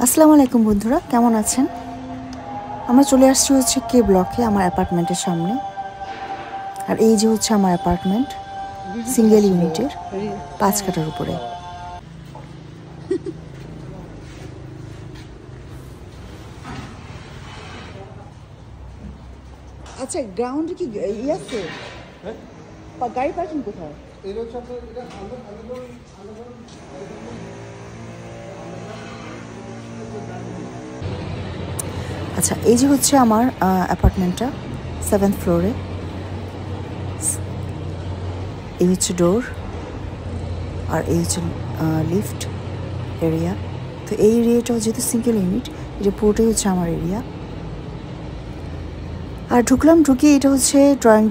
আসসালামু আলাইকুম বন্ধুরা, কেমন আছেন? আমরা চলে আসছি হচ্ছে কে ব্লকে, আমার অ্যাপার্টমেন্টের সামনে। আর এই যে হচ্ছে আমার অ্যাপার্টমেন্ট, সিঙ্গেল ইউনিটের 5 কাঠার উপরে। আচ্ছা, গ্রাউন্ডে কি আছে? গাড়ি পার্কিং কোথায়? আচ্ছা, এই যে হচ্ছে আমার অ্যাপার্টমেন্টটা 7th ফ্লোরে। এই হচ্ছে ডোর, আর এই হচ্ছে লিফট এরিয়া। তো এই এরিয়াটাও যেহেতু সিঙ্গেল ইউনিট, এটা পুরোটাই হচ্ছে আমার এরিয়া। আর ঢুকে এটা হচ্ছে ড্রয়িং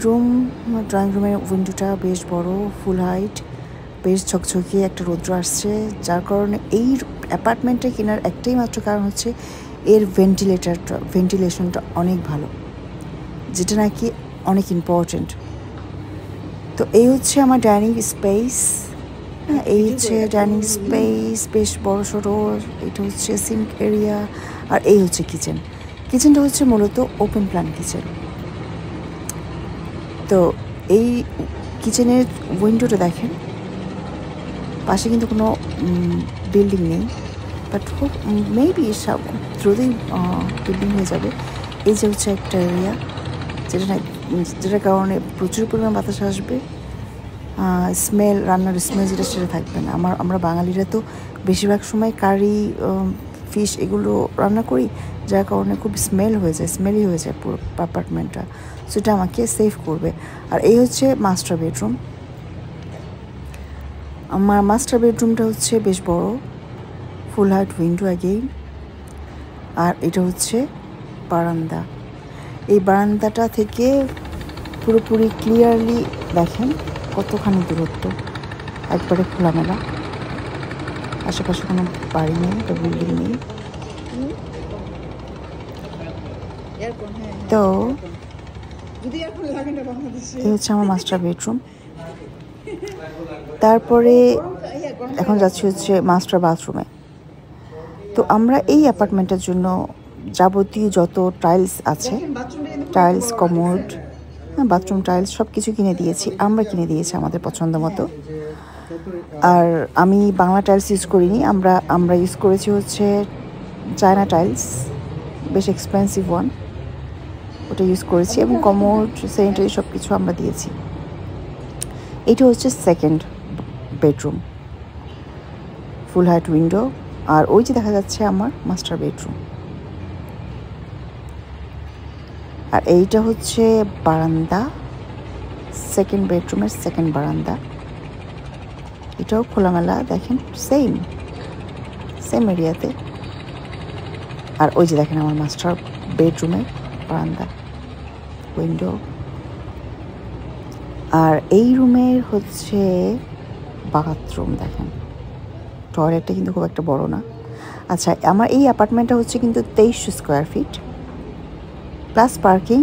রুমের উইন্ডোটা বেশ বড়, ফুল হাইট, বেশ ঝকঝকিয়ে একটা রৌদ্র আসছে, যার কারণে এই অ্যাপার্টমেন্টটা কেনার একটাই মাত্র কারণ হচ্ছে এর ভেন্টিলেশনটা অনেক ভালো, যেটা নাকি অনেক ইম্পর্ট্যান্ট। তো এই হচ্ছে আমার ডাইনিং স্পেস। এই হচ্ছে ডাইনিং স্পেস, বেশ বড় সড়ো। এটা হচ্ছে সিঙ্ক এরিয়া, আর এই হচ্ছে কিচেনটা হচ্ছে মূলত ওপেন প্ল্যান কিচেন। তো এই কিচেনের উইন্ডোটা দেখেন, পাশে কিন্তু কোনো বিল্ডিং নেই, বাট মেবি খুব দ্রুতই বিল্ডিং হয়ে যাবে। এই যে হচ্ছে একটা এরিয়া, যেটার কারণে প্রচুর পরিমাণ বাতাস আসবে, রান্নার স্মেল সেটা থাকবে না। আমরা বাঙালিরা তো বেশিরভাগ সময় কারি, ফিশ এগুলো রান্না করি, যার কারণে খুব স্মেলি হয়ে যায় পুরো অ্যাপার্টমেন্টটা। সেটা আমাকে সেভ করবে। আর এই হচ্ছে মাস্টার বেডরুম। আমার মাস্টার বেডরুমটা হচ্ছে বেশ বড়, ফুল হাইট উইন্ডো অ্যাগেইন। আর এটা হচ্ছে বারান্দা। এই বারান্দাটা থেকে পুরোপুরি ক্লিয়ারলি দেখেন কতখানি দূরত্ব, একবারে খোলামেলা, আশেপাশে কোনো বাড়ি নেই বা বিল্ডিং নেই। তো এই হচ্ছে আমার মাস্টার বেডরুম। তারপরে এখন যাচ্ছি হচ্ছে মাস্টার বাথরুমে। তো আমরা এই অ্যাপার্টমেন্টের জন্য যাবতীয় যত টাইলস আছে, টাইলস, কমোড, বাথরুম টাইলস সব কিছু কিনে দিয়েছি আমাদের পছন্দ মতো। আর আমি বাংলা টাইলস ইউজ করিনি, আমরা ইউজ করেছি হচ্ছে চায়না টাইলস, বেশ এক্সপেন্সিভ ওয়ান, ওটা ইউজ করেছি। এবং কমোড, স্যানিটারি সব কিছু আমরা দিয়েছি। এটা হচ্ছে second bedroom, full height window. আর ওই যে দেখা যাচ্ছে আমার মাস্টার বেডরুম। আর এইটা হচ্ছে বারান্দা, সেকেন্ড বেডরুমের সেকেন্ড বারান্দা। এটাও খোলামেলা, দেখেন সেম এরিয়াতে। আর ওই যে দেখেন আমার মাস্টার বেডরুমের বারান্দা, উইন্ডো। আর এই রুমের হচ্ছে বাথরুম, দেখেন টয়লেটটা কিন্তু খুব একটা বড় না। আচ্ছা, আমার এই অ্যাপার্টমেন্টটা হচ্ছে কিন্তু 2300 square feet plus parking,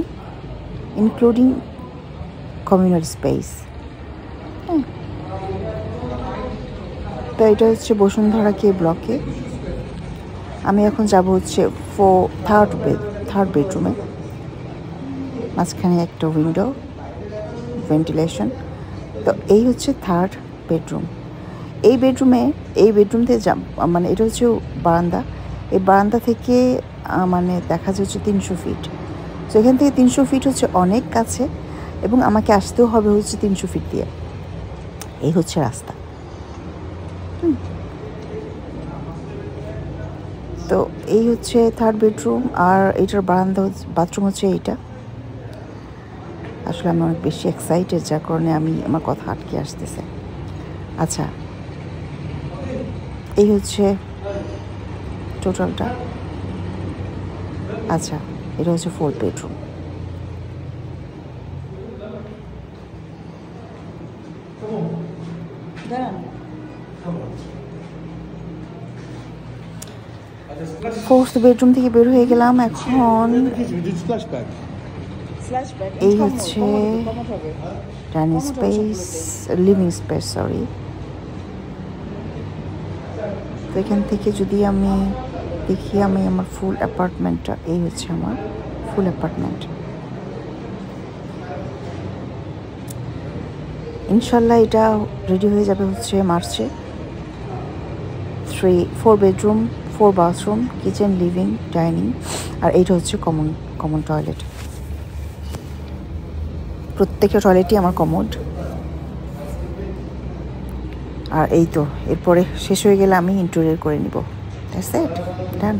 including communal space. তো এটা হচ্ছে বসুন্ধরা কে ব্লকে। আমি এখন যাব হচ্ছে থার্ড বেডরুমে। মাঝখানে একটা উইন্ডো, ভেন্টিলেশন। তো এই হচ্ছে থার্ড বেডরুম। এই বেডরুম থেকে মানে এটা হচ্ছে বারান্দা। এই বারান্দা থেকে মানে দেখা যাচ্ছে 300 ফিট। তো এখান থেকে 300 ফিট হচ্ছে অনেক কাছে, এবং আমাকে আসতেও হবে হচ্ছে 300 ফিট দিয়ে। এই হচ্ছে রাস্তা। তো এই হচ্ছে থার্ড বেডরুম। আর এইটার বাথরুম হচ্ছে এইটা। আসলে আমি অনেক বেশি এক্সাইটেড, যার কারণে আমার কথা আটকে আসতেছে। আচ্ছা, এই হচ্ছে টোটালটা। আচ্ছা, এটা হচ্ছে ফোর্থ বেডরুম। ফোর্থ বেডরুম থেকে বের হয়ে গেলাম। এখন এই হচ্ছে dining space, living space, sorry. তো এখান থেকে যদি আমি দেখি আমি আমার ফুল অ্যাপার্টমেন্টটা, এই হচ্ছে আমার ফুল অ্যাপার্টমেন্ট। ইনশাল্লাহ এটা রেডি হয়ে যাবে হচ্ছে মার্চে। 4 bedroom, 4 bathroom, kitchen, living, dining, আর এইটা হচ্ছে কমন টয়লেট। প্রত্যেকটা টয়লেটই আমার কমোড। আর এই তো, এরপরে শেষ হয়ে গেলে আমি ইন্টেরিয়র করে নিব। That's it, done.